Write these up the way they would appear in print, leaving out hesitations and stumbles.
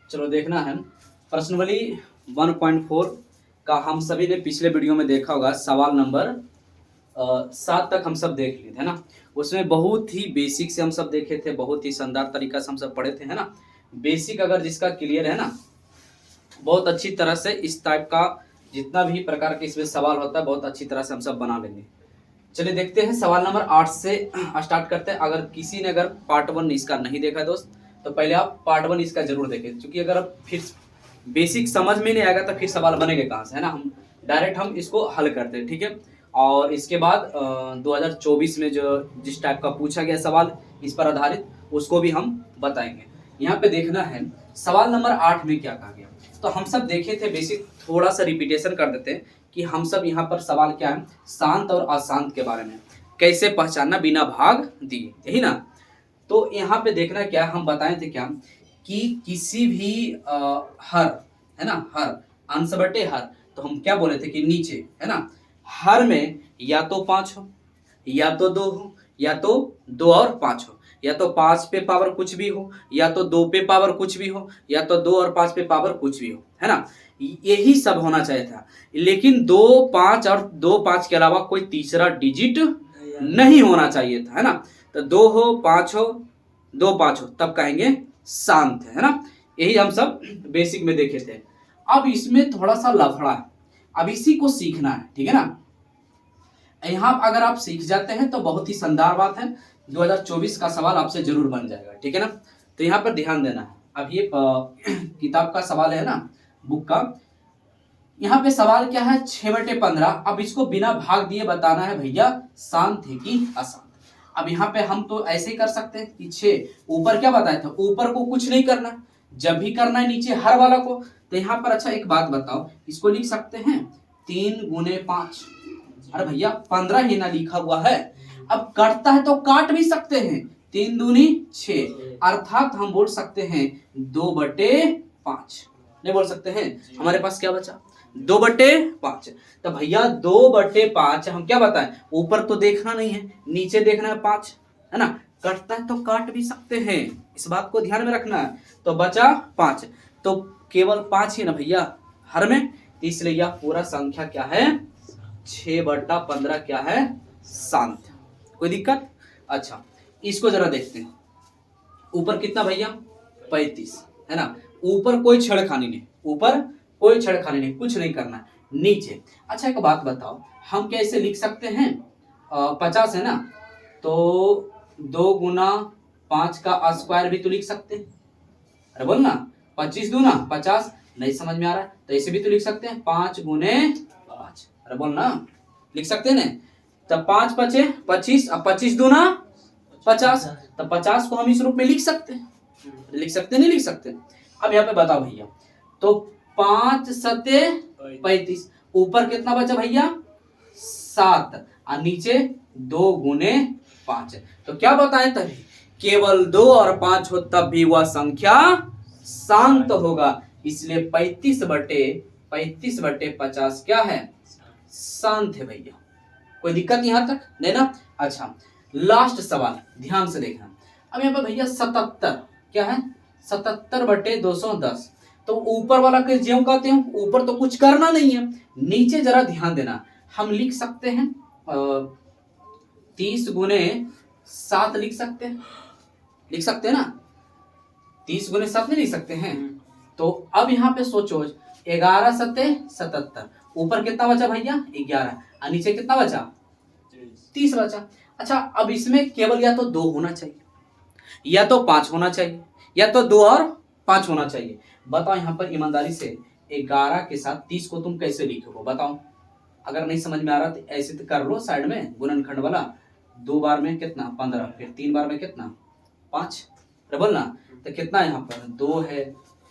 चलो देखना है प्रश्नावली 1.4 का हम सभी ने पिछले वीडियो में देखा होगा। सवाल नंबर 7 तक हम सब देख लिए थे ना। उसमें बहुत ही बेसिक से हम सब देखे थे, बहुत ही शानदार तरीका से हम सब पढ़े थे, है ना। बेसिक अगर जिसका क्लियर है ना, बहुत अच्छी तरह से इस टाइप का जितना भी प्रकार के इसमें सवाल होता है बहुत अच्छी तरह से हम सब बना लेंगे। चलिए देखते हैं सवाल नंबर 8 से स्टार्ट करते हैं। अगर किसी ने अगर पार्ट 1 इसका नहीं देखा है दोस्त, तो पहले आप पार्ट 1 इसका जरूर देखें, क्योंकि अगर आप फिर बेसिक समझ में नहीं आएगा तो फिर सवाल बनेंगे कहाँ से, है ना। हम डायरेक्ट हम इसको हल करते हैं, ठीक है। और इसके बाद 2024 में जो जिस टाइप का पूछा गया सवाल इस पर आधारित, उसको भी हम बताएंगे। यहाँ पे देखना है सवाल नंबर 8 में क्या कहा गया। तो हम सब देखे थे, बेसिक थोड़ा सा रिपीटेशन कर देते हैं कि हम सब यहाँ पर सवाल क्या है, शांत और अशांत के बारे में कैसे पहचानना बिना भाग दिए, यही ना। तो यहाँ पे देखना क्या हम बताए थे क्या कि किसी भी हर, है ना, हर अंश बटे हर, तो हम क्या बोले थे कि नीचे, है ना, हर में या तो 5 हो, या तो 2 हो, या तो 2 और 5 हो, या तो 5 पे पावर कुछ भी हो, या तो 2 पे पावर कुछ भी हो, या तो 2 और 5 पे पावर कुछ भी हो, है ना। यही सब होना चाहिए था, लेकिन 2 5 और 2 5 के अलावा कोई तीसरा डिजिट नहीं होना चाहिए था, है ना। तो 2 हो 5 हो 2 5 हो तब कहेंगे शांत है ना। यही हम सब बेसिक में देखे थे। अब इसमें थोड़ा सा लफड़ा है, अब इसी को सीखना है, ठीक है ना। यहाँ अगर आप सीख जाते हैं तो बहुत ही शानदार बात है, 2024 का सवाल आपसे जरूर बन जाएगा, ठीक है ना। तो यहाँ पर ध्यान देना है। अब ये किताब का सवाल है ना, बुक का। यहाँ पे सवाल क्या है, 6/15। अब इसको बिना भाग दिए बताना है भैया शांत है कि अशांत। अब यहाँ पे हम तो ऐसे ही कर सकते हैं कि 6 ऊपर क्या बताया था, ऊपर को कुछ नहीं करना, जब भी करना है नीचे हर वाला को। तो यहाँ पर अच्छा एक बात बताओ, इसको लिख सकते हैं 3 गुने 5। अरे भैया 15 ही ना लिखा हुआ है। अब कटता है तो काट भी सकते हैं, 3 दूनी 6, अर्थात हम बोल सकते हैं 2/5। नहीं बोल सकते हैं, हमारे पास क्या बचा 2/5। तो भैया 2/5 हम क्या बताएं, ऊपर तो देखना नहीं है नीचे देखना है 5, है ना। कटता है तो काट भी सकते हैं, इस बात को ध्यान में रखना है। तो बचा 5, तो केवल 5 ही ना भैया हर में, इसलिए यह पूरा संख्या क्या है 6/15 क्या है शांत। कोई दिक्कत? अच्छा इसको जरा देखते हैं। ऊपर कितना भैया 35, है ना। ऊपर कोई छेड़खानी नहीं, ऊपर कोई छेड़खानी नहीं, कुछ नहीं करना है। नीचे अच्छा एक बात बताओ, हम कैसे लिख सकते हैं 50 है ना, तो 2 गुना 5 का स्क्वायर भी तो लिख सकते हैं। अरे बोल ना 25 दूना 50, नहीं समझ में आ रहा है तो ऐसे भी तो लिख सकते हैं 5 गुने 5। अरे बोल ना लिख सकते हैं ना। तब 5 5 25, अब 25 दूना 50, तब 50 को हम इस रूप में लिख सकते हैं, लिख सकते नहीं लिख सकते। अब यहाँ पे बताओ भैया, तो 5 सते 35, ऊपर कितना बचा भैया 7 और नीचे 2 गुने 5। तो क्या बताएं तभी केवल 2 और 5 हो तब भी वह संख्या शांत होगा, इसलिए 35/50 क्या है शांत है भैया। कोई दिक्कत यहाँ तक नहीं ना। अच्छा लास्ट सवाल ध्यान से देखना। अब यहाँ पे भैया 77 क्या है 77/210। तो ऊपर वाला के ज्यों कहते हैं, ऊपर तो कुछ करना नहीं है, नीचे जरा ध्यान देना। हम लिख सकते हैं 30 गुने 7 लिख सकते हैं, लिख सकते हैं ना। 30 गुने 7 नहीं लिख सकते हैं। तो अब यहाँ पे सोचो 11 सते 77, ऊपर कितना बचा भैया 11 और नीचे कितना बचा 30 बचा। अच्छा अब इसमें केवल या तो 2 होना चाहिए, या तो 5 होना चाहिए, या तो 2 और 5 होना चाहिए। बताओ यहाँ पर ईमानदारी से 11 के साथ 30 को तुम कैसे लिखोगे बताओ। अगर नहीं समझ में आ रहा तो ऐसे तो कर लो साइड में गुणनखंड वाला, 2 बार में कितना 15, फिर 3 बार में कितना 5, डबल ना। तो कितना यहाँ पर 2 है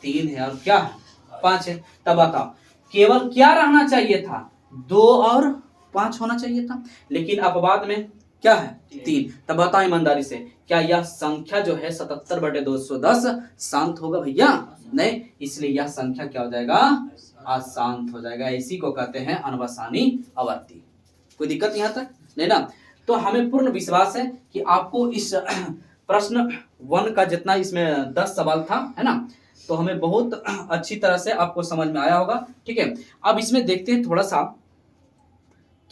3 है और क्या है 5 है। तब बताओ केवल क्या रहना चाहिए था 2 और 5 होना चाहिए था, लेकिन अपवाद में क्या है 3। तब बताओ ईमानदारी से क्या यह संख्या जो है 77/210 शांत होगा भैया नहीं, इसलिए यह संख्या क्या हो जाएगा अशांत हो जाएगा। इसी को कहते हैं अनवसानी आवर्ती। कोई दिक्कत यहाँ तक नहीं ना। तो हमें पूर्ण विश्वास है कि आपको इस प्रश्न 1 का जितना इसमें 10 सवाल था, है ना, तो हमें बहुत अच्छी तरह से आपको समझ में आया होगा। ठीक है, अब इसमें देखते हैं थोड़ा सा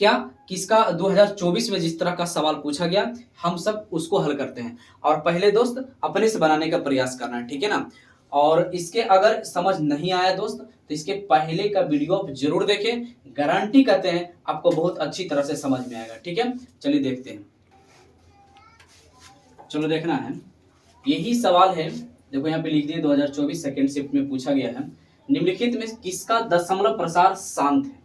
क्या किसका 2024 में जिस तरह का सवाल पूछा गया हम सब उसको हल करते हैं। और पहले दोस्त अपने से बनाने का प्रयास करना है, ठीक है ना। और इसके अगर समझ नहीं आया दोस्त तो इसके पहले का वीडियो आप जरूर देखें, गारंटी करते हैं आपको बहुत अच्छी तरह से समझ में आएगा। ठीक है, चलिए देखते हैं। चलो देखना है, यही सवाल है, देखो यहाँ पे लिख दिए 2024 सेकेंड शिफ्ट में पूछा गया है, निम्नलिखित में किसका दशमलव प्रसार शांत है।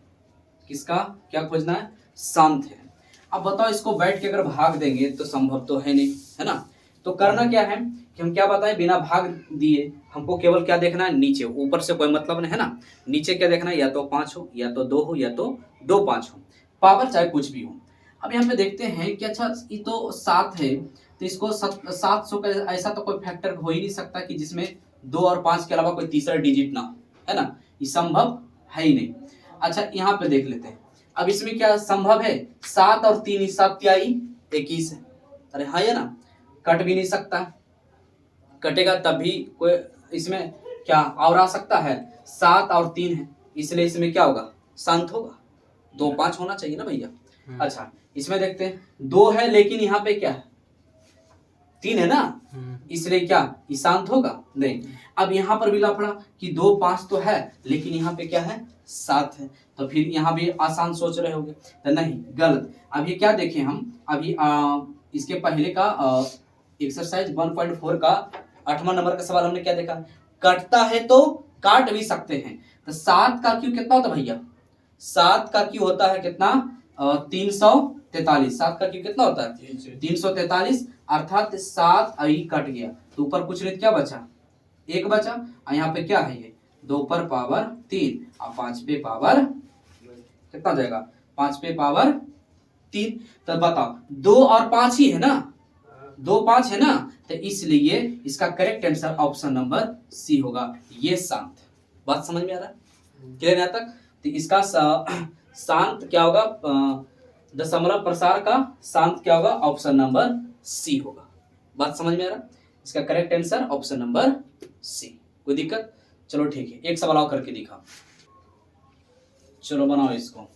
किसका क्या खोजना है, शांत है। अब बताओ इसको बैठ के अगर भाग देंगे तो संभव तो है नहीं, है ना। तो करना क्या है कि हम क्या बताएं, बिना भाग दिए हमको केवल क्या देखना है, नीचे, ऊपर से कोई मतलब नहीं है ना। नीचे क्या देखना है, या तो 5 हो, या तो 2 हो, या तो 2 5 हो, पावर चाहे कुछ भी हो। अब यहाँ पे देखते हैं कि अच्छा ये तो 7 है, तो इसको 700 का ऐसा तो कोई फैक्टर हो ही नहीं सकता कि जिसमें 2 और 5 के अलावा कोई तीसरा डिजिट ना हो, है ना, ये संभव है ही नहीं। अच्छा यहाँ पे देख लेते हैं, अब इसमें क्या संभव है, 7 और 3 7 तिहाई 21 है, अरे हाँ है ना, कट भी नहीं सकता, कटेगा तब भी कोई इसमें क्या और आ सकता है, 7 और 3 है, इसलिए इसमें क्या होगा, शांत होगा, 2 5 होना चाहिए ना भैया। अच्छा इसमें देखते हैं 2 है लेकिन यहाँ पे क्या है, 3 है ना, इसलिए क्या ये शांत होगा नहीं। अब यहाँ पर भी लफड़ा कि 2 5 तो है लेकिन यहाँ पे क्या है, 7 है, तो फिर यहाँ भी आसान सोच रहे होंगे, तो नहीं, गलत। अब ये क्या देखें हम अभी इसके पहले का एक्सरसाइज 1.4 का 8वां नंबर का सवाल हमने क्या देखा, कटता है तो काट भी सकते हैं, तो 7 का क्यू कितना होता है भैया, 7 का क्यू होता है कितना, 343, 7 का क्यू कितना होता है 343, अर्थात 7 अभी कट गया तो ऊपर कुछ नहीं, क्या बचा, 1 बचा, और यहाँ पे क्या है ये 2 पर पावर 3 और 5 पे पावर कितना जाएगा, 5 पे पावर 3, तो बताओ 2 और 5 ही है ना, 2 5 है ना, तो इसलिए इसका correct answer option number C होगा, ये शांत। बात समझ में आ रहा है, क्लियर यहाँ तक। तो इसका शांत क्या होगा, दशमलव प्रसार का शांत क्या होगा, ऑप्शन नंबर सी होगा। बात समझ में आ रहा, इसका correct answer option number C. कोई दिक्कत, चलो ठीक है, एक सवाल और करके दिखा, चलो बनाओ इसको,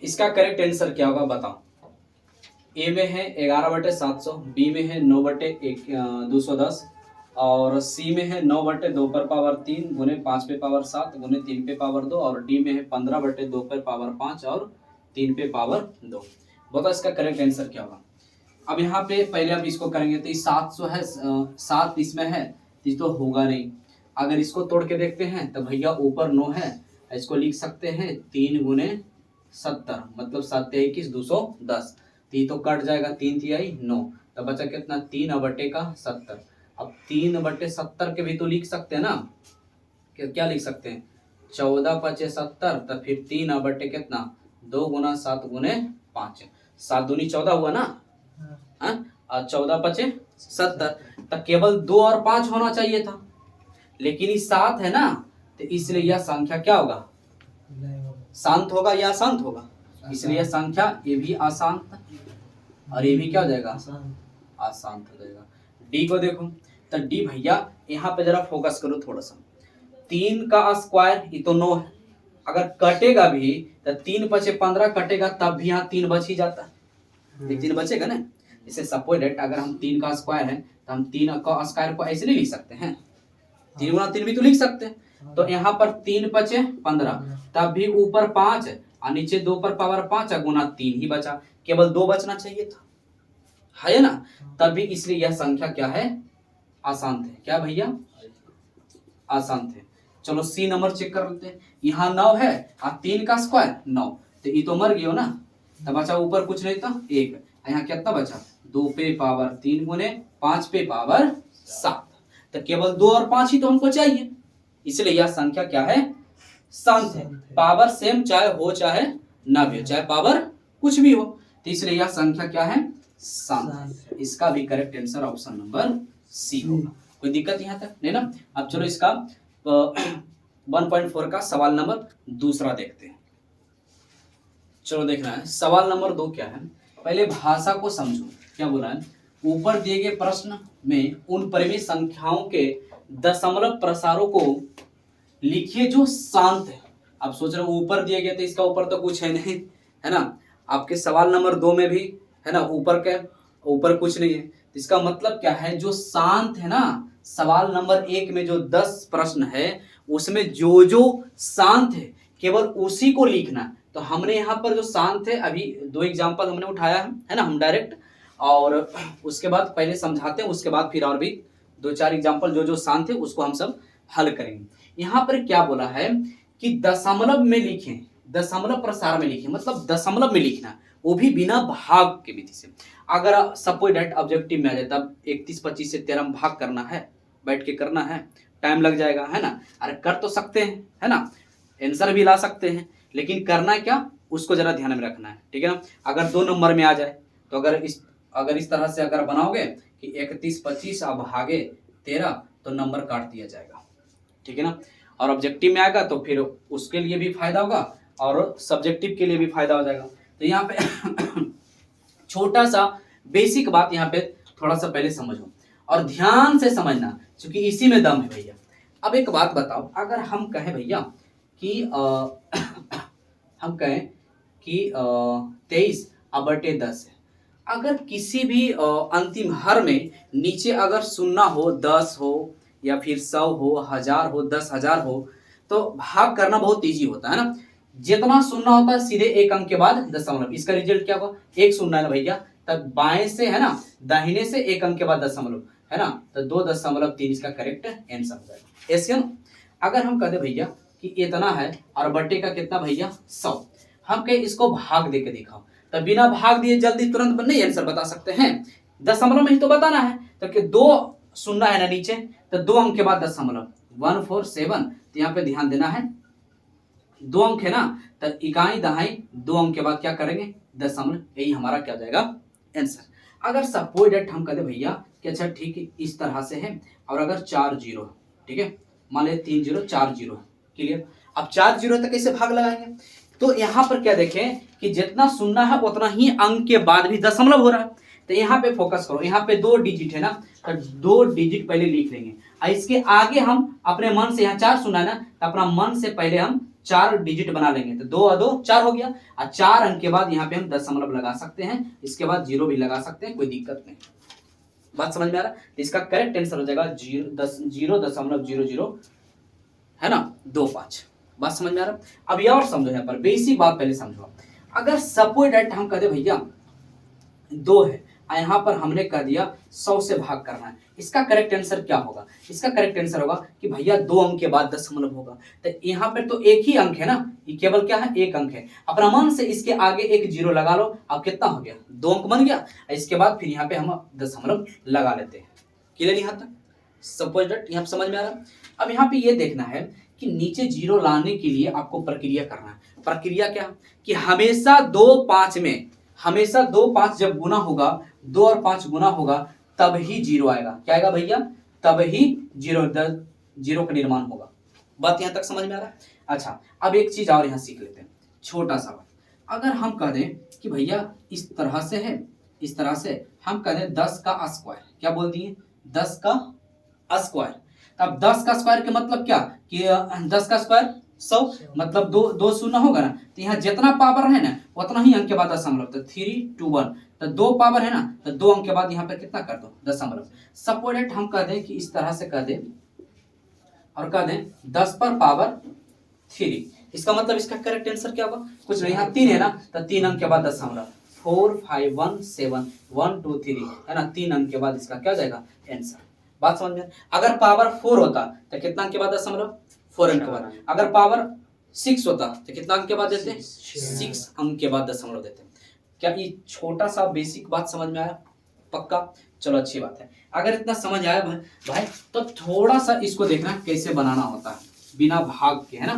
इसका करेक्ट आंसर क्या होगा बताओ। ए में है 11/700, बी में है 9/210 और सी में है 9/2 पर पावर 3 गुने 5 पे पावर 7 गुने 3 पे पावर 2 और डी में है 15/2 पर पावर 5 और 3 पे पावर 2। बताओ इसका करेक्ट आंसर क्या होगा। अब यहाँ पे पहले अब इसको करेंगे तो 700 है, 7 इसमें है तो तो होगा नहीं। अगर इसको तोड़ के देखते हैं तो भैया ऊपर 9 है, इसको लिख सकते हैं 3 गुने 70 मतलब 7 21 210, तो तो कट जाएगा, 3 तिहाई 9, तो बचा कितना 3/70। अब 3/70 के भी तो लिख सकते हैं ना, क्या लिख सकते हैं 14 × 70, तो फिर 3 कितना 2 गुना 7 गुने 5, 7 दूनी 14 हुआ ना, और 14 × 70, तो केवल 2 और 5 होना चाहिए था, लेकिन ये 7 है ना, तो इसलिए यह संख्या क्या होगा, शांत होगा या अशांत होगा, इसलिए यह संख्या ये भी अशांत और ये भी क्या हो जाएगा, अशांत हो जाएगा। डी को देखो, तो डी भैया यहाँ पे जरा फोकस करो थोड़ा सा, 3 का स्क्वायर ये तो 9 है, अगर कटेगा भी तो 3 × 15 कटेगा तब भी यहाँ 3 बच ही जाता है, 3 बचेगा ना। इसे सपोज अगर हम 3 का स्क्वायर है तो हम 3 का स्क्वायर को ऐसे नहीं लिख सकते हैं, 3 गुना 3 भी तो लिख सकते हैं, तो यहाँ पर 3 × 15 तब भी ऊपर 5 और नीचे 2 पर पावर 5 गुना 3 ही बचा, केवल 2 बचना चाहिए था, है ना, तब भी इसलिए यह संख्या क्या है, अशांत है। क्या भैया, अशांत है। चलो सी नंबर चेक कर लेते हैं, यहाँ 9 है और 3 का स्क्वायर 9, तो ये तो मर गया ना, तो बचा ऊपर कुछ नहीं था 1, यहाँ कितना बचा 2 पे पावर 3 गुने 5 पे पावर 7, तो केवल 2 और 5 ही तो हमको चाहिए, इसलिए यह संख्या क्या है, शांत है। पावर सेम चाहे हो चाहे ना भी हो, चाहे पावर कुछ भी हो, तो इसलिए यह संख्या क्या है, शांत है। इसका भी correct answer option number C होगा। कोई दिक्कत यहाँ तक नहीं ना। अब चलो इसका 1.4 का सवाल नंबर दूसरा देखते हैं। चलो देखना है सवाल नंबर 2 क्या है, पहले भाषा को समझो। क्या बोला है, ऊपर दिए गए प्रश्न में उन परिमेय संख्याओं के दशमलव प्रसारों को लिखिए जो शांत है। आप सोच रहे हो ऊपर दिए गए तो इसका ऊपर तो कुछ है नहीं, है ना। आपके सवाल नंबर 2 में भी है ना ऊपर कुछ नहीं है। इसका मतलब क्या है, जो शांत है ना, सवाल नंबर 1 में जो 10 प्रश्न है उसमें जो जो शांत है केवल उसी को लिखना। तो हमने यहाँ पर जो शांत है, अभी 2 एग्जाम्पल हमने उठाया है ना, हम डायरेक्ट, और उसके बाद पहले समझाते हैं, उसके बाद फिर और भी 2-4 एग्जाम्पल जो जो शांत है उसको हम सब हल करेंगे। यहाँ पर क्या बोला है कि दशमलव में लिखें, दशमलव प्रसार में लिखें, मतलब दशमलव में लिखना, वो भी बिना भाग के विधि से। अगर सपोज दैट ऑब्जेक्टिव में आ जाए तब 31-25 से 13 भाग करना है, बैठ के करना है, टाइम लग जाएगा, है ना। अरे कर तो सकते हैं, है ना, आंसर भी ला सकते हैं, लेकिन करना क्या उसको जरा ध्यान में रखना है, ठीक है ना। अगर 2 नंबर में आ जाए तो अगर इस तरह से अगर बनाओगे कि 31-25 अब भागे 13 तो नंबर काट दिया जाएगा, ठीक है ना। और ऑब्जेक्टिव में आएगा तो फिर उसके लिए भी फायदा होगा और सब्जेक्टिव के लिए भी फायदा हो जाएगा। तो यहाँ पे छोटा सा बेसिक बात यहाँ पे थोड़ा सा पहले समझो और ध्यान से समझना, क्योंकि इसी में दम है भैया। अब एक बात बताओ, अगर हम कहें भैया कि हम कहें कि 23/10 है, अगर किसी भी अंतिम हर में नीचे अगर 0 हो, 10 हो या फिर 100 हो, 1000 हो, 10,000 हो, तो भाग करना बहुत ईजी होता है ना। जितना 0 होता है सीधे एक अंक के बाद दशमलव, इसका रिजल्ट क्या होगा, 1 0 है ना भैया, तब बाएं से है ना दाहिने से एक अंक के बाद दशमलव, है ना, तो 2.3 इसका करेक्ट आंसर हो जाएगा। ऐसे ना अगर हम कहते भैया कि इतना है और बट्टे का कितना भैया 100, हम कहे इसको भाग दे के दिखाओ, तो बिना भाग दिए जल्दी तुरंत नहीं आंसर बता सकते हैं, दशमलव में ही तो बताना है। तो कि 2 0 है ना नीचे, तो 2 अंक के बाद दशमलव 147, तो यहाँ पे ध्यान देना है 2 अंक है ना, तो इकाई दहाई 2 अंक के बाद क्या करेंगे दशमलव, यही हमारा क्या जाएगा आंसर। अगर सपोज दैट हम कहते भैया कि अच्छा ठीक है इस तरह से है, और अगर 4 0, ठीक है, मान लिया 3 0 4 0, क्लियर। अब 4 0 तक कैसे भाग लगाएंगे, तो यहाँ पर क्या देखें कि जितना 0 है उतना ही अंक के बाद भी दशमलव हो रहा है। तो यहाँ पे फोकस करो, यहाँ पे 2 डिजिट है ना, तो 2 डिजिट पहले लिख लेंगे, और इसके आगे हम अपने मन से, यहाँ 4 0 है ना, तो अपना मन से पहले हम 4 डिजिट बना लेंगे, तो 2 और 2 4 हो गया, और 4 अंक के बाद यहाँ पे हम दशमलव लगा सकते हैं, इसके बाद 0 भी लगा सकते हैं, कोई दिक्कत नहीं। बात समझ में आ रहा है। इसका करेक्ट आंसर हो जाएगा 0.00 है ना 25। बात समझ में आ रहा है। अब ये और समझो, यहाँ पर बेसिक बात पहले समझो। अगर सपोज दैट हम कहते भैया 2 है, यहाँ पर हमने कह दिया 100 से भाग करना है, इसका करेक्ट आंसर क्या होगा, इसका करेक्ट आंसर होगा कि भैया 2 अंक के बाद दशमलव होगा। तो यहाँ पर तो एक ही अंक है ना, ये केवल क्या है एक अंक है, अपना मन से इसके आगे एक 0 लगा लो, अब कितना हो गया 2 अंक बन गया, इसके बाद फिर यहाँ पे हम दशमलव लगा लेते हैं। क्लियर यहाँ तक, सपोज दैट यहाँ समझ में आ रहा है। अब यहाँ पे ये देखना है कि नीचे 0 लाने के लिए आपको प्रक्रिया करना है। प्रक्रिया क्या कि हमेशा 2 5 में, हमेशा 2 5 जब गुना होगा, 2 और 5 गुना होगा तब ही 0 आएगा। क्या आएगा भैया, तब ही 0 का निर्माण होगा। बात यहाँ तक समझ में आ रहा है। अच्छा अब एक चीज और यहाँ सीख लेते हैं, छोटा सा बात। अगर हम कह दें कि भैया इस तरह से है, इस तरह से हम कह दें 10 का स्क्वायर, क्या बोल दिए 10 का स्क्वायर। अब 10 का स्क्वायर के मतलब क्या कि 10 का स्क्वायर 100, मतलब 2 0 होगा ना, तो यहाँ जितना पावर है ना उतना ही अंक के बाद दशमलव, तो 3 2 1, तो 2 पावर है ना, तो 2 अंक के बाद यहाँ पर कितना कर दो दशमलव। सपोज दैट हम कह दें कि इस तरह से कह दें और कह दें 10 पर पावर 3, इसका मतलब इसका करेक्ट आंसर क्या होगा, कुछ नहीं, यहाँ 3 है ना, तो 3 अंक के बाद दशमलव, 4 5 1 7 1 2 3 है ना, 3 अंक के बाद इसका क्या जाएगा आंसर। बात समझ में। अगर पावर 4 होता तो कितना अंक के बाद दशमलव, 4 अंक के बाद। अगर पावर 6 होता तो कितना अंक के बाद देते, 6 अंक के बाद दशमलव देते। क्या ये छोटा सा बेसिक बात समझ में आया, पक्का, चलो अच्छी बात है। अगर इतना समझ आया भाई तो थोड़ा सा इसको देखना कैसे बनाना होता है बिना भाग के, है ना।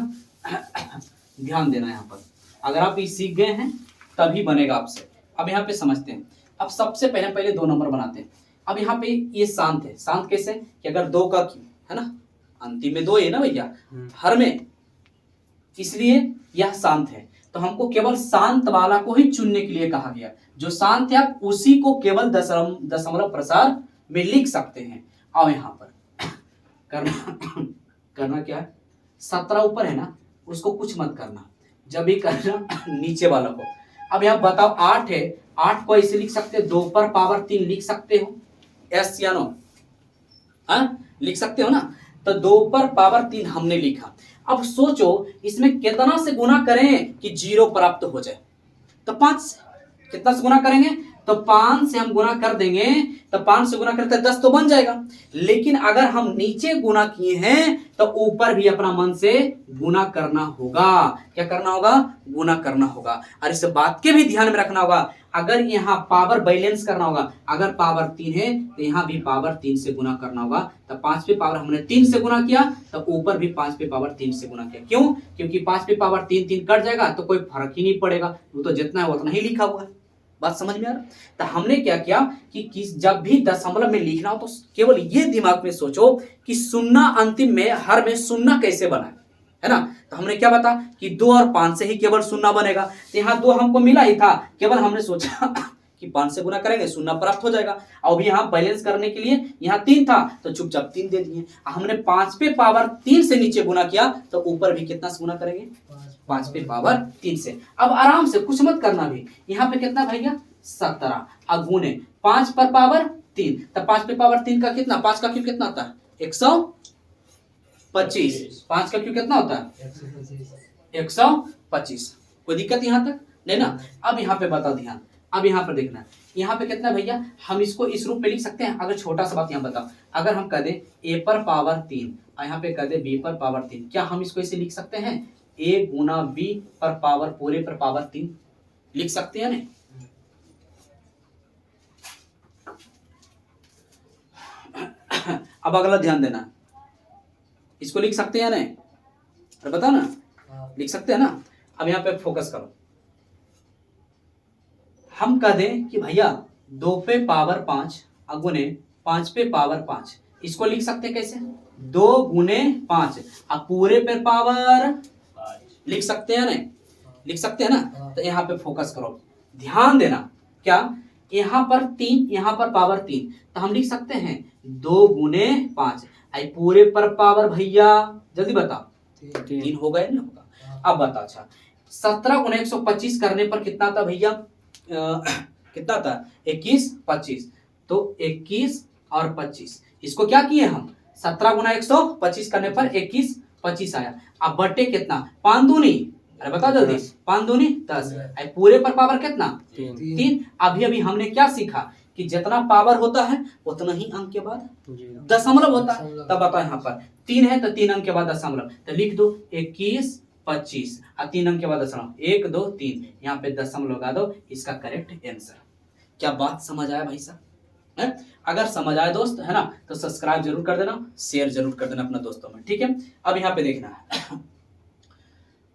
ध्यान देना यहाँ पर, अगर आप ये सीख गए हैं तभी बनेगा आपसे। अब यहाँ पे समझते हैं। अब सबसे पहले 2 नंबर बनाते हैं। अब यहाँ पे ये शांत है, शांत कैसे कि अगर 2 का क्यों है ना, अंतिम में 2 है ना भैया हर में, इसलिए यह शांत है। तो तो हमको केवल शांत वाला को ही चुनने के लिए कहा गया। जो शांत है आप उसी को केवल दशमलव प्रसार में लिख सकते हैं। आओ यहाँ पर करना करना क्या है, 17 ऊपर है ना, उसको कुछ मत करना, जब भी करना नीचे वाला को। अब यहाँ बताओ 8 है, 8 को ऐसे लिख सकते हो, 2 पर पावर 3 लिख सकते हो, यस या नो, हाँ लिख सकते हो ना। तो 2 पर पावर 3 हमने लिखा। अब सोचो इसमें कितना से गुना करें कि 0 प्राप्त हो जाए। तो 5 कितना से गुना करेंगे, तो 5 से हम गुना कर देंगे, तो 5 से गुना करते 10 तो बन जाएगा। लेकिन अगर हम नीचे गुना किए हैं तो ऊपर भी अपना मन से गुना करना होगा। क्या करना होगा, गुना करना होगा। और इस बात के भी ध्यान में रखना होगा, अगर यहाँ पावर बैलेंस करना होगा, अगर पावर 3 है तो यहाँ भी पावर 3 से गुना करना होगा। तो 5 पे पावर हमने 3 से गुना किया, तो ऊपर भी 5 पे पावर 3 से गुना किया। क्यों, क्योंकि 5 पे पावर 3 3 कट जाएगा तो कोई फर्क ही नहीं पड़ेगा, वो तो जितना है उतना ही लिखा हुआ है। बात समझ में आ रहा। तो हमने क्या किया कि जब भी दशमलव में लिखना हो तो केवल ये दिमाग में सोचो कि शून्य अंतिम में, हर में शून्य कैसे बना है ना। तो हमने क्या बता कि 2 और 5 से ही केवल शून्य बनेगा। तो यहाँ 2 हमको मिला ही था, केवल हमने सोचा कि 5 से गुना करेंगे शून्य प्राप्त हो जाएगा। और अभी यहाँ बैलेंस करने के लिए यहाँ 3 था तो चुपचाप 3 दे दिए। हमने 5 पे पावर 3 से नीचे गुना किया तो ऊपर भी कितना से गुना करेंगे, 5 पे पावर 3 से। अब आराम से कुछ मत करना भी, यहाँ पे कितना भैया 17 अगुने 5 पर पावर 3, तो 5 पे पावर 3 का कितना, 5 का क्यूब कितना होता है 125, 5 का क्यूब कितना होता है 125। कोई दिक्कत यहाँ तक नहीं ना। अब यहाँ पे बताओ ध्यान, अब यहाँ पर देखना, यहाँ पे कितना भैया, हम इसको इस रूप में लिख सकते हैं। अगर छोटा सा बात यहाँ बताओ, अगर हम कह दें a पर पावर 3 और यहाँ पे कह दें b पर पावर 3, क्या हम इसको ऐसे लिख सकते हैं, a गुना b पर पावर पूरे पर पावर 3 लिख सकते हैं नहीं। अब अगला ध्यान देना, इसको लिख सकते हैं नहीं, अरे बताओ ना, लिख सकते हैं ना। अब यहाँ पे फोकस करो, हम कह दें कि भैया 2 पे पावर 5 अगुने 5 पे पावर 5, इसको लिख सकते हैं कैसे, 2 गुने 5 अब पूरे पे पावर लिख सकते हैं नहीं, लिख सकते हैं ना। तो यहाँ पे फोकस करो, ध्यान देना, क्या यहाँ पर 3, यहाँ पर पावर 3, तो हम लिख सकते हैं 2 गुने 5 आई पूरे पर पावर भैया जल्दी बताओ 3 होगा या नहीं होगा। अब बता, अच्छा 17 गुने 125 करने पर कितना था भैया, कितना था 21 25, तो 21 और 25 इसको क्या किए हम, 17 गुना 125 करने पर 21 25 आया। अब बटे कितना 5 दूनी, अरे बताओ जल्दी, 5 दूनी 10, पूरे पर पावर कितना 3। अभी अभी हमने क्या सीखा कि जितना पावर होता है उतना ही अंक के बाद दशमलव होता है। तब बताओ यहाँ पर 3 है तो 3 अंक के बाद दशमलव, तो लिख दो 21 25 और 3 अंक के बाद दशमलव 1 2 3, यहाँ पे दशमलव लगा दो, इसका करेक्ट आंसर। क्या बात समझ आया भाई साहब है? अगर समझ आया दोस्त है ना तो सब्सक्राइब जरूर कर देना, शेयर जरूर कर देना अपने दोस्तों में, ठीक है। अब यहाँ पे देखना है,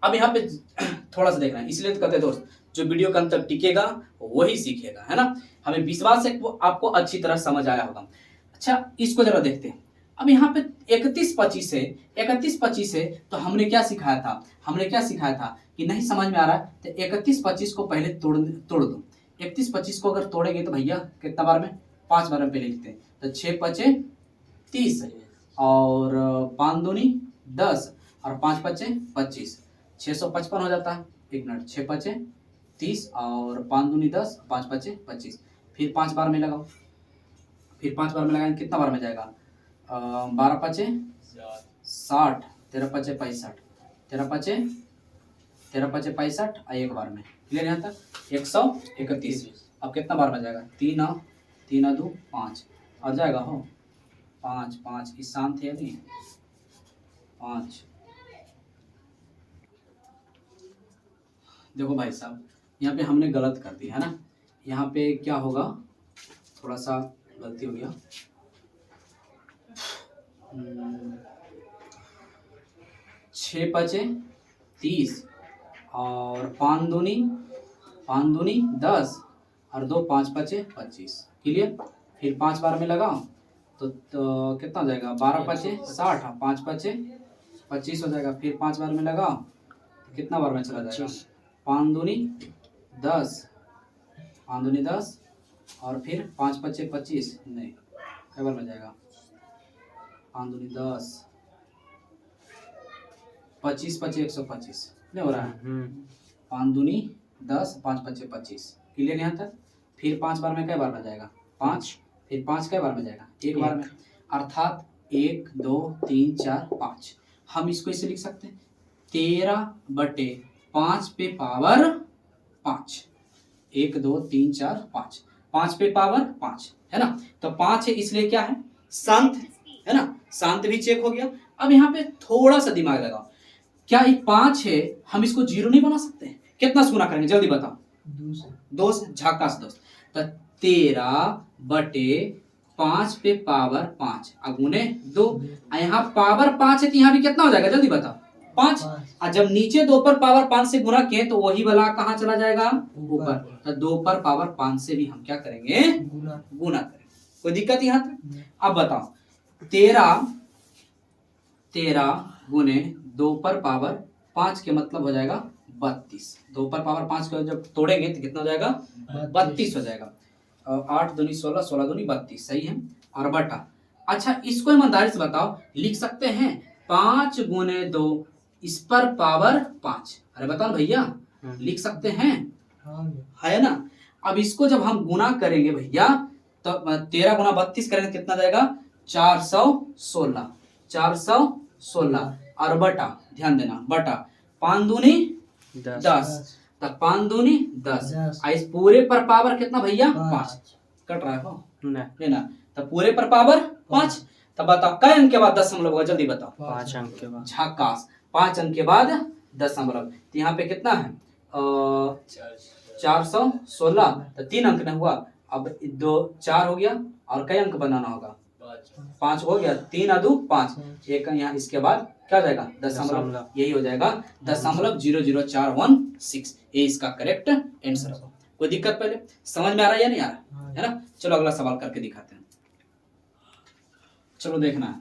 अब यहाँ पे थोड़ा सा देखना है, इसलिए तो कहते हैं दोस्त जो वीडियो के अंत तक टिकेगा वही सीखेगा, है ना। हमें विश्वास है वो आपको अच्छी तरह समझ आया होगा। अच्छा इसको जरा देखते हैं। अब यहाँ पे 31 25 है, 31 25 है, तो हमने क्या सिखाया था, हमने क्या सिखाया था कि नहीं समझ में आ रहा है तो 31 25 को पहले तोड़ दो। 31 25 को अगर तोड़ेंगे तो भैया कितना बार में, 5 बार में पहले लिखते हैं, तो 6 5 30 और 5 दूनी 10 और 5 5 25, 655 हो जाता है। 1 मिनट, 6 5 30 और 5 दूनी 10, 5 5 25, फिर 5 बार में लगाओ, फिर 5 बार में लगाएंगे कितना बार में जाएगा, 12 5 60, 13 5 65, 13 5 65 और 1 बार में, क्लियर यहाँ तक 131। अब कितना बार में जाएगा, 3 3 2 5 और जाएगा हो 5 5, इस शांत है नहीं 5। देखो भाई साहब यहाँ पे हमने गलत कर दिया है ना, यहाँ पे क्या होगा, थोड़ा सा गलती हो गया, 6 5 30 और 5 दूनी 10 और 2 5 5 25, क्लियर। फिर 5 बार में लगाओ तो कितना हो जाएगा, 12 5 60, 5 5 25 हो जाएगा। फिर 5 बार में लगाओ कितना बार में चला जाएगा, 5 दूनी 10, 5 दूनी 10 और फिर 5 पच्चे 25, नहीं कई बार में जाएगा, 5 दूनी 10, 25 पच्चे 125 नहीं हो रहा है। 5 दूनी 10, 5 पच्चे 25, क्लियर यहाँ तक। फिर 5 बार में कई बार में जाएगा 5, फिर 5 कई बार में जाएगा एक बार में, अर्थात 1 2 3 4 5। हम इसको इसे लिख सकते हैं 13/5 पे पावर 5, 1 2 3 4 5, 5 पे पावर 5 है ना। तो 5 है इसलिए क्या है, शांत है ना, शांत भी चेक हो गया। अब यहाँ पे थोड़ा सा दिमाग लगाओ, क्या ये 5 है, हम इसको 0 नहीं बना सकते हैं? कितना से गुना करेंगे जल्दी बताओ? 2 से, झक्कास दोस्त। तो 13/5 पे पावर 5 अगुने 2, यहाँ पावर 5 है तो यहाँ भी कितना हो जाएगा जल्दी बताओ? 5। और जब नीचे 2 पर पावर 5 से गुना किए तो वही वाला कहाँ चला जाएगा? ऊपर। तो 2 पर पावर 5 से भी हम क्या करेंगे? गुना करेंगे। कोई दिक्कत यहाँ तक? अब बताओ 13 गुने 2 पर पावर 5 के मतलब हो जाएगा 32। 2 पर पावर 5 को जब तोड़ेंगे तो कितना हो जाएगा? 32 हो जाएगा। 8 दूनी 16, 16 दूनी 32, सही है। और बटा, अच्छा इसको ईमानदारी से बताओ, लिख सकते हैं 5 गुने 2 इस पर पावर 5? अरे बताओ भैया, लिख सकते हैं? है ना। अब इसको जब हम गुना करेंगे भैया तो 13 गुना 32 करेंगे कितना जाएगा? 416, 416। और बटा, ध्यान देना, बटा 5 दूनी 10, तब 5 दूनी 10, इस पूरे पर पावर कितना भैया? 5। कट रहा है हो ना, तब पूरे पर पावर 5। तब बताओ कई अंक के बाद दशमलव होगा जल्दी बताओ? 5 अंक के बाद। झक्कास, 5 अंक के बाद दशमलव। तो यहाँ पे कितना है? 416, तो 3 अंक नहीं हुआ। अब 2 4 हो गया और कई अंक बनाना होगा? 5 हो गया, 3 और 2 5, एक यहाँ इसके बाद क्या हो जाएगा? दशमलव। यही हो जाएगा 0.00416। ये इसका करेक्ट आंसर होगा। कोई दिक्कत पहले समझ में आ रहा है या नहीं आ रहा है ना? चलो अगला सवाल करके दिखाते हैं। चलो देखना है।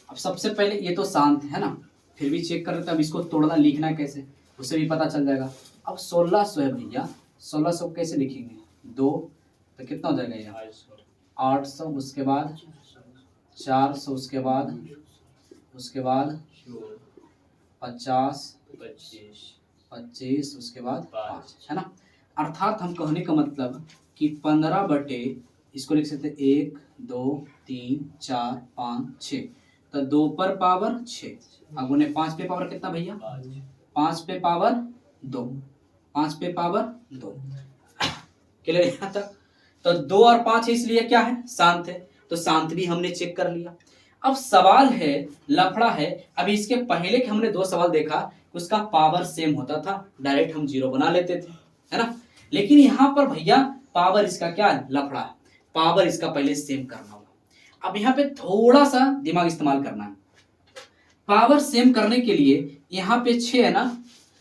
अब सबसे पहले ये तो शांत है ना, फिर भी चेक कर लेते हैं। अब इसको तोड़ना लिखना है कैसे, उससे भी पता चल जाएगा। अब 1600 है भैया, 1600 कैसे लिखेंगे? 2 तो कितना हो जाएगा ये? 800, उसके बाद 400, उसके बाद 50, 25, उसके बाद 5, है ना। अर्थात हम कहने का मतलब कि 15 बटे, इसको लिख सकते 1 2 3 4 5 6, तो 2 पर पावर 6 अगुने 5 पे पावर कितना भैया? 5 पे पावर 2, 5 पे पावर 2। क्लियर यहाँ तक? तो 2 और 5 है इसलिए क्या है? शांत है। तो शांत भी हमने चेक कर लिया। अब सवाल है, लफड़ा है। अभी इसके पहले के हमने 2 सवाल देखा, उसका पावर सेम होता था, डायरेक्ट हम 0 बना लेते थे, है ना। लेकिन यहाँ पर भैया पावर इसका क्या है? लफड़ा है। पावर इसका पहले सेम करना होगा। अब यहाँ पे थोड़ा सा दिमाग इस्तेमाल करना है। पावर सेम करने के लिए यहाँ पे 6 है ना,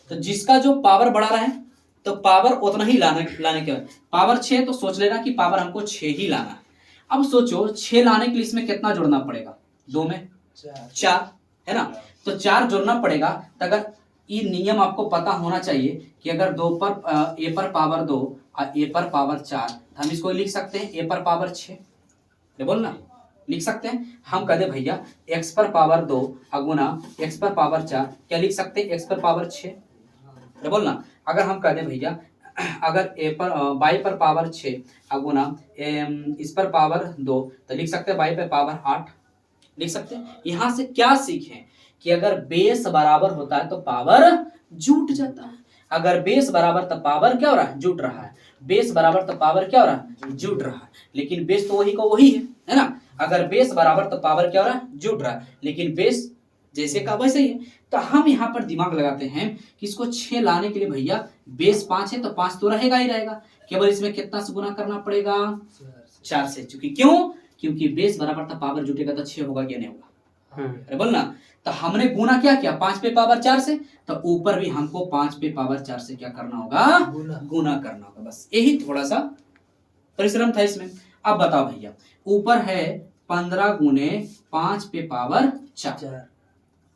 तो जिसका जो पावर बढ़ा रहा है तो पावर उतना ही लाने के बाद पावर 6 तो सोच लेना कि पावर हमको 6 ही लाना है। अब सोचो 6 लाने के लिए इसमें कितना जोड़ना पड़ेगा? 2 में 4 है ना, तो 4 जोड़ना पड़ेगा। तो अगर ये नियम आपको पता होना चाहिए कि अगर 2 पर ए पर पावर 2 और ए पर पावर 4, तो हम इसको लिख सकते हैं ए पर पावर 6, बोलना लिख सकते हैं। हम कहते भैया x पर पावर 2 अगुना x पर पावर 4, क्या लिख सकते हैं? x पर पावर 6, बोलना। अगर हम कहते भैया अगर a पर y पर पावर 6 अगुना इस पर पावर 2, तो लिख सकते हैं y पर पावर 8, लिख सकते हैं। यहाँ से क्या सीखें कि अगर बेस बराबर होता है तो पावर जुट जाता है। अगर बेस बराबर तो पावर क्या हो रहा है? जुट रहा है। बेस बराबर तो पावर क्या हो रहा है? जुट रहा है। लेकिन बेस तो वही का वही है ना। अगर बेस बराबर तो पावर क्या हो रहा है? जुट रहा है। लेकिन बेस जैसे का वैसे ही है। तो हम यहाँ पर दिमाग लगाते हैं कि इसको 6 लाने के लिए भैया बेस 5 है तो 5 तो रहेगा ही रहेगा, केवल इसमें कितना से गुना करना पड़ेगा? 4 से। क्योंकि बेस बराबर था पावर जुटेगा तो 6 होगा क्या नहीं होगा? अरे बोलना। तो हमने गुना क्या किया? 5 पे पावर 4 से, तो ऊपर भी हमको 5 पे पावर 4 से क्या करना होगा? गुना करना होगा। बस यही थोड़ा सा परिश्रम था इसमें। अब बताओ भैया, ऊपर है 15 गुने 5 पे पावर 4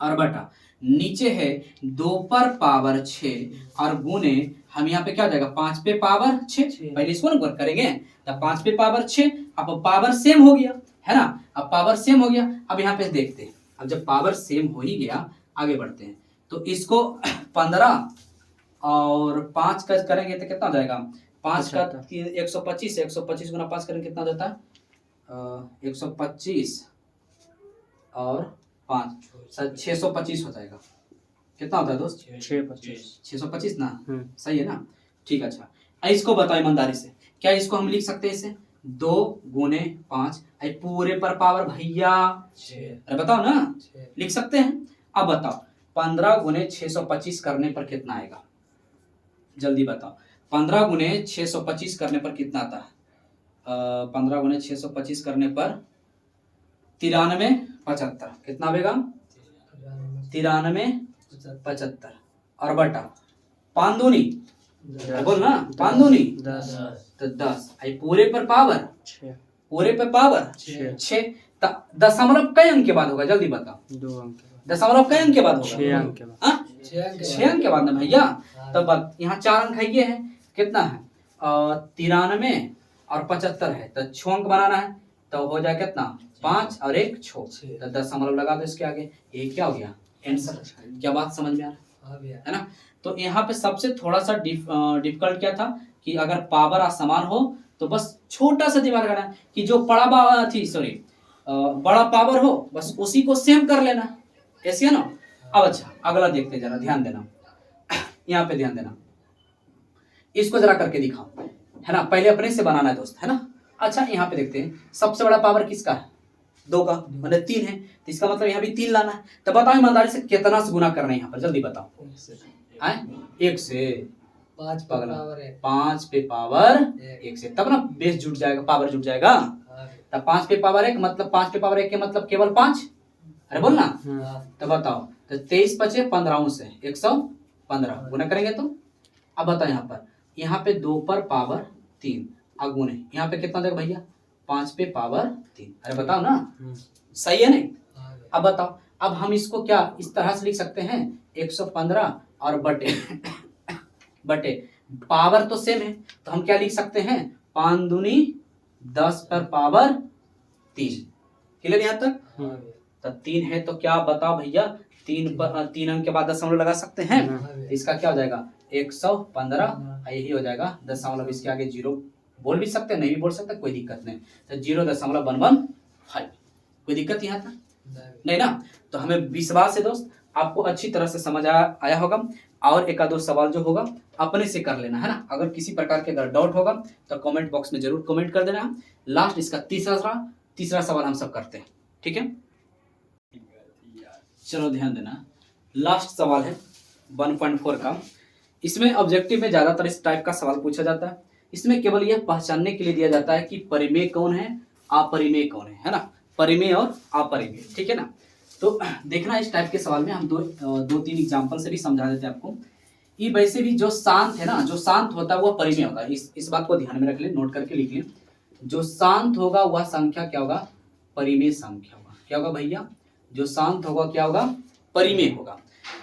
और बटा नीचे है 2 पर पावर 6 और गुने हम यहाँ पे क्या हो जाएगा 5 पे पावर 6। पहले इसको ना वर्क करेंगे तो 5 पे पावर 6। अब पावर सेम हो गया है ना, अब पावर सेम हो गया। अब यहाँ पे देखते हैं, अब जब पावर सेम हो ही गया आगे बढ़ते हैं। तो इसको 15 और 5 का करेंगे तो कितना हो जाएगा 5 का 125, 125 गुना 5 करेंगे कितना देता है 125 और 5 625 हो जाएगा। कितना होता है दोस्त 625 ना, सही है ना। ठीक है, अच्छा इसको बताओ ईमानदारी से, क्या इसको हम लिख सकते हैं इसे 2 गुने 5 पूरे पर पावर भैया 6, अरे बताओ ना लिख सकते हैं। अब बताओ 15 गुने 625 करने पर कितना आएगा, जल्दी बताओ 15 गुने 625 करने पर कितना आता है 15 गुने 625 करने पर 93 75 कितना आएगा 93 75 और बटा 5 दूनी बोल ना 5 दूनी 10 तो 10 पूरे पर पावर 6, पूरे पर पावर 6 दशमलव कई अंक के बाद होगा जल्दी बताओ 2 अंक, दशमलव कई अंक के बाद होगा 6 अंक के बाद, 6 अंक के बाद ना भैया। तब यहाँ 4 अंक है, ये है कितना है 93 और 75 है तो 6 अंक बनाना है तो हो जाए कितना 5 और 1 6 तो दशमलव लगा दो इसके आगे, ये क्या हो गया आंसर। क्या बात समझ में आ रहा है ना। तो यहाँ पे सबसे थोड़ा सा डिफिकल्ट क्या था कि अगर पावर असमान हो तो बस छोटा सा दिमाग लगाना कि जो बड़ा पावर हो बस उसी को सेम कर लेना, ऐसे है ना। अब अच्छा अगला देखते जरा, ध्यान देना यहाँ पे ध्यान देना, इसको जरा करके दिखाओ है ना, पहले अपने से बनाना है दोस्त है ना। अच्छा यहाँ पे देखते हैं सबसे बड़ा पावर किसका है 2 का, मतलब 3 है तो इसका मतलब यहाँ भी 3 लाना है। तो बताओ ईमानदारी से कितना से गुना करना है यहाँ पर जल्दी बताओ 1 से 5 पे पावर 1 से, तब ना बेस जुट जाएगा पावर जुट जाएगा। तब 5 पे पावर 1 मतलब 5 पे पावर 1 के मतलब केवल 5, अरे बोल ना। तो बताओ तो 23 बचे 15 से 115 गुना करेंगे तो अब बताओ यहाँ पे 2 पर पावर 3 गुने यहाँ पे कितना देगा भैया 5 पे पावर 3, अरे बताओ ना सही है नहीं। अब बताओ अब हम इसको क्या इस तरह से लिख सकते हैं 115 और बटे पावर तो सेम है तो हम क्या लिख सकते हैं 5 दूनी 10 पर पावर 3, क्लियर यहाँ तक। तो 3 है तो क्या बताओ भैया 3 अंक के बाद दशमलव लगा सकते हैं तो इसका क्या हो जाएगा 115, यही हो जाएगा दशमलव इसके आगे 0 बोल भी सकते हैं नहीं भी बोल सकते कोई दिक्कत नहीं। तो 0.115 कोई दिक्कत यहाँ तक नहीं ना। तो हमें विश्वास है दोस्त आपको अच्छी तरह से समझ आया होगा और एक आधो सवाल जो होगा अपने से कर लेना है ना। अगर किसी प्रकार के अगर डाउट होगा तो कमेंट बॉक्स में जरूर कमेंट कर देना। लास्ट इसका तीसरा सवाल हम सब करते हैं, ठीक है। चलो ध्यान देना, लास्ट सवाल है 1.4 का। इसमें ऑब्जेक्टिव में ज्यादातर इस टाइप का सवाल पूछा जाता है। इसमें केवल यह पहचानने के लिए दिया जाता है कि परिमेय कौन है अपरिमेय कौन है ना, परिमेय और अपरिमेय, ठीक है ना। तो देखना इस टाइप के सवाल में हम दो तीन एग्जांपल से भी समझा देते हैं आपको। ये वैसे भी जो शांत है ना, जो शांत होता है वह परिमेय होगा। इस बात को ध्यान में रख ले, नोट करके लिख ले। जो शांत होगा वह संख्या क्या होगा परिमेय संख्या होगा। क्या होगा भैया जो शांत होगा क्या होगा परिमेय होगा।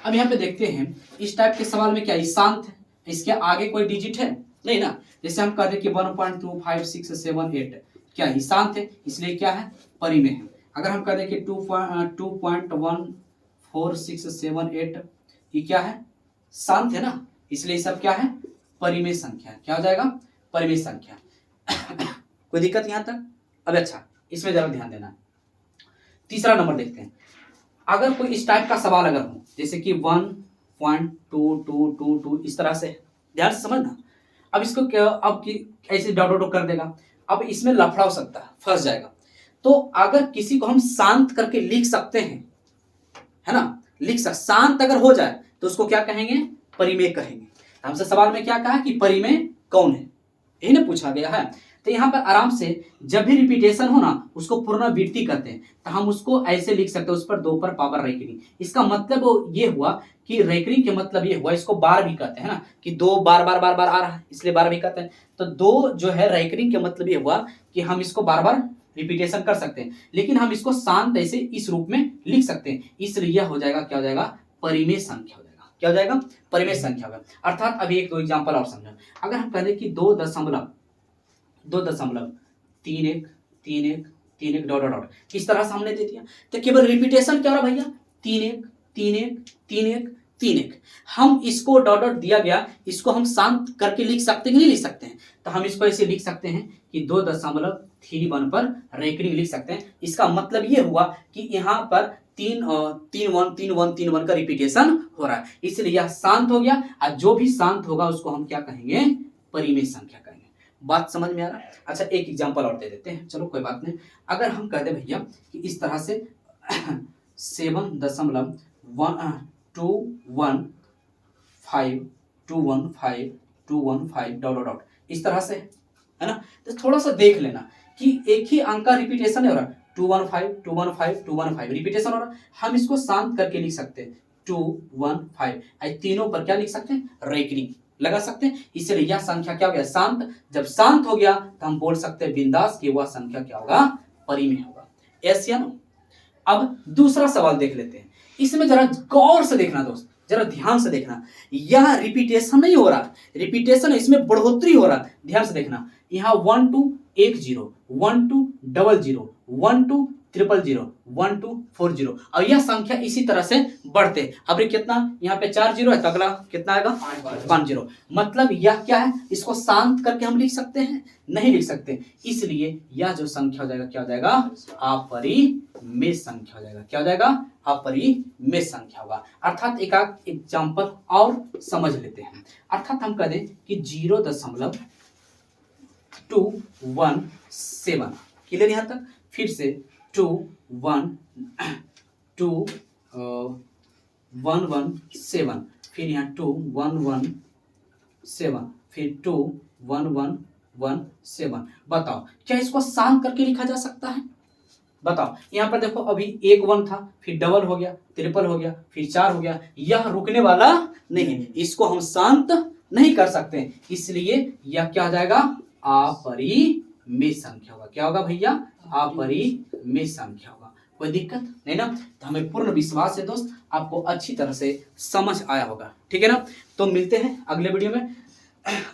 अब यहाँ पे देखते हैं इस टाइप के सवाल में क्या ये शांत है, इसके आगे कोई डिजिट है नहीं ना। जैसे हम कहते हैं कि 1.25678 क्या ये शांत है इसलिए क्या है परिमेय है। अगर हम कहते हैं कि 2.14678 ये क्या है शांत है ना, इसलिए सब क्या है परिमेय संख्या। क्या हो जाएगा परिमेय संख्या। कोई दिक्कत यहाँ तक। अब अच्छा इसमें जरा ध्यान देना। तीसरा नंबर देखते हैं। अगर कोई इस टाइप का सवाल अगर हो जैसे कि 1.2222 इस तरह से, ध्यान से समझना। अब इसको क्या अब कि ऐसे डॉट कर देगा, अब इसमें लफड़ा हो सकता है फंस जाएगा। तो अगर किसी को हम शांत करके लिख सकते हैं है ना, शांत अगर हो जाए तो उसको क्या कहेंगे परिमेय कहेंगे। हमसे सवाल में क्या कहा कि परिमेय कौन है, यही ना पूछा गया है। तो यहाँ पर आराम से जब भी रिपीटेशन हो ना उसको पुनरावृत्ति करते हैं तो हम उसको ऐसे लिख सकते हैं उस पर 2 पर पावर रैकरिंग। इसका मतलब ये हुआ कि रैकरिंग के मतलब ये हुआ, इसको बार भी कहते हैं ना कि 2 बार बार आ रहा है इसलिए बार भी कहते हैं। तो 2 जो है रैकरिंग के मतलब ये हुआ कि हम इसको बार बार रिपीटेशन कर सकते हैं, लेकिन हम इसको शांत ऐसे इस रूप में लिख सकते हैं, इसलिए यह हो जाएगा, क्या हो जाएगा, परिमेय संख्या हो जाएगा। क्या हो जाएगा, परिमेय संख्या होगा। अर्थात अभी एक दो एग्जांपल और समझो। अगर हम कह दें कि 2.31 डॉट डॉट डॉट, इस तरह से हमने दे दिया, तो केवल रिपीटेशन क्या हो रहा भैया, 3 1 हम इसको डॉट डॉट दिया गया, इसको हम शांत करके लिख सकते हैं कि नहीं लिख सकते हैं, तो हम इसको ऐसे लिख सकते हैं कि 2.31 पर रेकरिंग लिख सकते हैं। इसका मतलब ये हुआ कि यहाँ पर 3 1 का रिपीटेशन हो रहा है, इसलिए यह शांत हो गया, और जो भी शांत होगा उसको हम क्या कहेंगे, परिमेय संख्या कहेंगे। बात समझ में आ रहा है। अच्छा एक एग्जांपल और दे देते हैं, चलो कोई बात नहीं। अगर हम कह दें भैया कि इस तरह से 7.215 डॉट डॉट इस तरह से, है ना। तो थोड़ा सा देख लेना कि एक ही अंक का रिपीटेशन हो रहा है, 215 रिपीटेशन हो रहा है। हम इसको शांत करके लिख सकते हैं 215, तीनों पर क्या लिख सकते हैं, रेकरिंग लगा सकते हैं, इसलिए यह संख्या क्या हो गया, शांत। जब शांत हो गया तो हम बोल सकते हैं बिंदास कि वह संख्या क्या होगा, परिमेय होगा। ऐसे है ना। अब दूसरा सवाल देख लेते हैं, इसमें जरा गौर से देखना दोस्त, जरा ध्यान से देखना, यह रिपीटेशन नहीं हो रहा, रिपीटेशन इसमें बढ़ोतरी हो रहा, ध्यान से देखना। यहाँ 1 2 1 0 1 2 0 0 1 2 0 0 1 2 4 0, और यह संख्या इसी तरह से बढ़ते। अब कितना, यहाँ पे 4 0 है तो अगला कितना आएगा, 5 0। मतलब यह क्या है, इसको शांत करके हम लिख सकते हैं, नहीं लिख सकते, इसलिए यह जो संख्या हो जाएगा, क्या हो जाएगा, अपरिमेय संख्या हो जाएगा। क्या हो जाएगा, अपरिमेय संख्या होगा। अर्थात एक एग्जाम्पल और समझ लेते हैं। अर्थात हम कह दें कि 0.217, क्लियर यहाँ तक। फिर से 2 1 2 1 1 7, फिर यहाँ 2 1 1 7, फिर 2 1 1 1 7। बताओ क्या इसको शांत करके लिखा जा सकता है, बताओ। यहाँ पर देखो अभी 1 1 था, फिर डबल हो गया, ट्रिपल हो गया, फिर 4 हो गया, यह रुकने वाला नहीं है, इसको हम शांत नहीं कर सकते, इसलिए यह क्या हो जाएगा, अपरिमेय संख्या होगा। क्या होगा भैया, अपरिमेय संख्या होगा। कोई दिक्कत नहीं ना। तो हमें पूर्ण विश्वास है दोस्त आपको अच्छी तरह से समझ आया होगा, ठीक है ना। तो मिलते हैं अगले वीडियो में।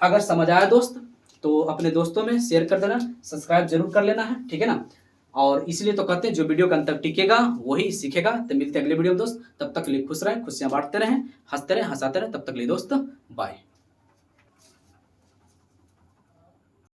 अगर समझ आया दोस्त तो अपने दोस्तों में शेयर कर देना, सब्सक्राइब जरूर कर लेना है, ठीक है ना। और इसलिए तो कहते हैं जो वीडियो का अंत तक टिकेगा वही सीखेगा। तो मिलते हैं अगले वीडियो में दोस्त, तब तक के लिए खुश रहें, खुशियां बांटते रहें, हंसते रहें, हंसाते रहें। तब तक के लिए दोस्त बाय।